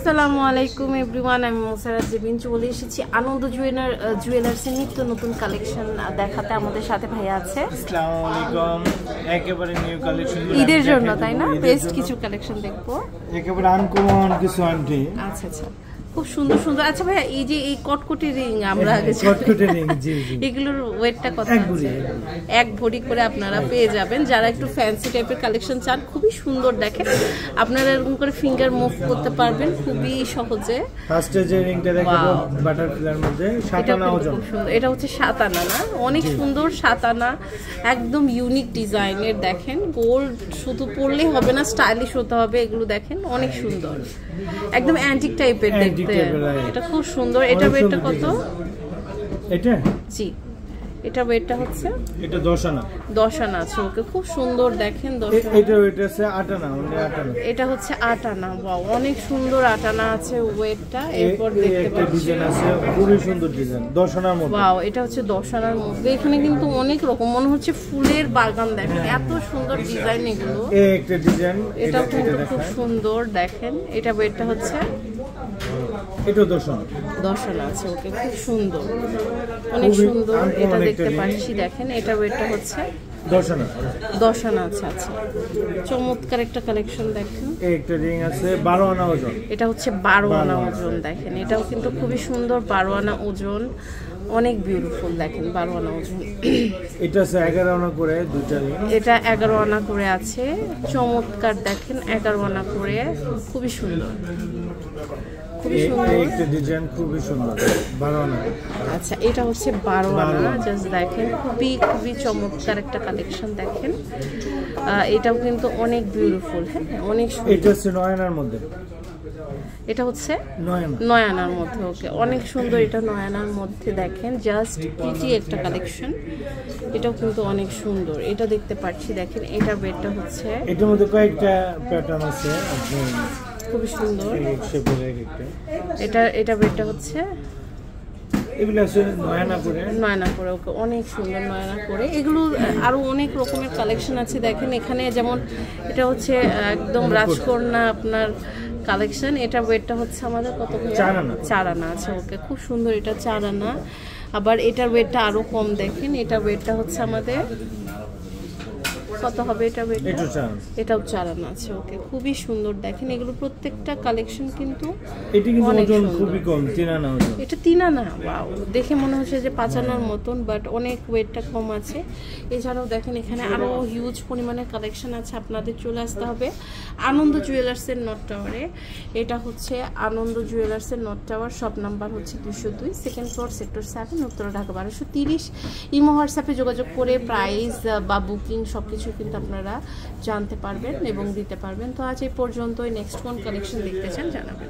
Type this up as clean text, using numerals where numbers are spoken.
আসসালামু আলাইকুম এভরিওয়ান, আমি মোসারাত জেবিন চলে এসেছি আনন্দ জুয়েলার্সের নিত্য নতুন কালেকশন দেখাতে। আমাদের সাথে ভাইয়া আছে। আসসালামু আলাইকুম। একেবারে নিউ কালেকশন ঈদের জন্য, তাই না? বেস্ট কিছু কালেকশন দেখবো, একেবারে আনকমন কিছু আন্টি। আচ্ছা আচ্ছা, খুব সুন্দর সুন্দর। আচ্ছা ভাইয়া, এই যে এই কটকটি রিং আমরা আগে কটকটি রিং, জি জি, এগুলোর ওয়েটটা কত আছে? এক ভরি করে আপনারা পেয়ে যাবেন। যারা একটু ফ্যান্সি টাইপের কালেকশন চান, খুবই সুন্দর দেখেন। আপনারা এরকম করে ফিঙ্গার মুভ করতে পারবেন খুবই সহজে। ফার্স্টে যে রিংটা দেখাবো বাটারফ্লাইয়ের মধ্যে 7 আনা ওজন। এটা হচ্ছে 7 আনা না? অনেক সুন্দর 7 আনা, একদম ইউনিক ডিজাইনের। দেখেন গোল্ড শুধু পরলেই হবে না, স্টাইলিশ হতে হবে। এগুলো দেখেন অনেক সুন্দর, একদম অ্যান্টিক টাইপের দেখতে। এটা খুব সুন্দর। এটা ওয়েটটা কত? এটা জি, এটা ওয়েটটা হচ্ছে, এটা 10 আনা। 10 আনা আছে। ওকে, খুব সুন্দর দেখেন। 10 আনা। এটা ওয়েট আছে 8 আনা, only 8 আনা। এটা হচ্ছে 8 আনা। ওয়াও, অনেক সুন্দর 8 আনা আছে ওয়েটটা। এরপর দেখতে পাচ্ছি ডিজাইন আছে, খুবই সুন্দর ডিজাইন, 10 আনার মধ্যে। ওয়াও, এটা হচ্ছে 10 আনার মধ্যে। এখানে কিন্তু অনেক রকম, মনে হচ্ছে ফুলের বাগান। দেখেন এত সুন্দর ডিজাইন এগুলো। এই একটা ডিজাইন, এটা কিন্তু খুব সুন্দর দেখেন। এটা ওয়েটটা হচ্ছে, এটা 10 আনা। 10 আনা আছে। ওকে, খুব সুন্দর, অনেক সুন্দর। এটা দেখতে পাচ্ছি, দেখেন এটা ওয়েটটা হচ্ছে 10 আনা। 10 আনা আছে। আচ্ছা, চমৎকার একটা কালেকশন দেখেন। এই একটা রিং আছে 12 আনা ওজন। এটা হচ্ছে 12 আনা ওজন। দেখেন এটাও কিন্তু খুবই সুন্দর, 12 আনা ওজন, অনেক বিউটিফুল। দেখেন 12 আনা ওজন। এটা আছে 11 আনা করে দুইটা রিং। এটা 11 আনা করে আছে। চমৎকার দেখেন, 11 আনা করে, খুবই সুন্দর, খুবই সুন্দর। একটা ডিজাইন খুবই সুন্দর, 12 আনা। আচ্ছা, এটা হচ্ছে 12 আনা। জাস্ট দেখেন, খুবই খুবই চমৎকার একটা কালেকশন দেখেন। এটাও কিন্তু অনেক বিউটিফুল। হ্যাঁ, অনেক সুন্দর। এটা হচ্ছে 9 আনার মধ্যে। এটা হচ্ছে 9 আনার মধ্যে। ওকে, অনেক সুন্দর। এটা 9 আনার মধ্যে দেখেন, জাস্ট পিটি একটা কালেকশন। এটাও কিন্তু অনেক সুন্দর। এটা দেখতে পাচ্ছি, দেখেন এটা ওয়েটটা হচ্ছে, এটার মধ্যে কয়েকটা প্যাটার্ন আছে, খুবই সুন্দর। এটা ওয়েটটা হচ্ছে, এগুলো আছে 9 আনা করে। 9 আনা করে। ওকে, অনেক সুন্দর 9 আনা করে। এগুলো আরো অনেক রকমের কালেকশন আছে দেখেন এখানে। যেমন এটা হচ্ছে একদম রাজকন্যা আপনার কালেকশন। এটা ওয়েটটা হচ্ছে আমাদের কত? 4 আনা। 4 আনা আছে। ওকে, খুব সুন্দর। এটা 4 আনা। আবার এটার ওয়েটটা আরো কম দেখেন। এটা ওয়েটটা হচ্ছে আমাদের কত হবে? এটা ওয়েট, এটাও 4 আনা আছে। ওকে, খুবই সুন্দর দেখেন। এগুলো প্রত্যেকটা কালেকশন কিন্তু ওজন খুবই কম, 3 আনা ওজন। এটা 3 আনা। ওয়াও, দেখে মনে হচ্ছে যে 5 আনার মতন, বাট অনেক ওয়েটটা কম আছে। এছাড়াও দেখেন এখানে আরো হিউজ পরিমাণের কালেকশন আছে। আপনাদের চলে আসতে হবে আনন্দ জুয়েলার্সের নর্থ টাওয়ারে। এটা হচ্ছে আনন্দ জুয়েলার্সের নর্থ টাওয়ার, শপ নাম্বার হচ্ছে 202, second floor, sector 7, Uttara, Dhaka 1230। Imo হোয়াটসঅ্যাপে যোগাযোগ করে প্রাইস বা বুকিং সবকিছু কিন্তু আপনারা জানতে পারবেন এবং দিতে পারবেন। তো আজ এই পর্যন্তই। নেক্সট কোন কালেকশন দেখতে চান জানাবেন।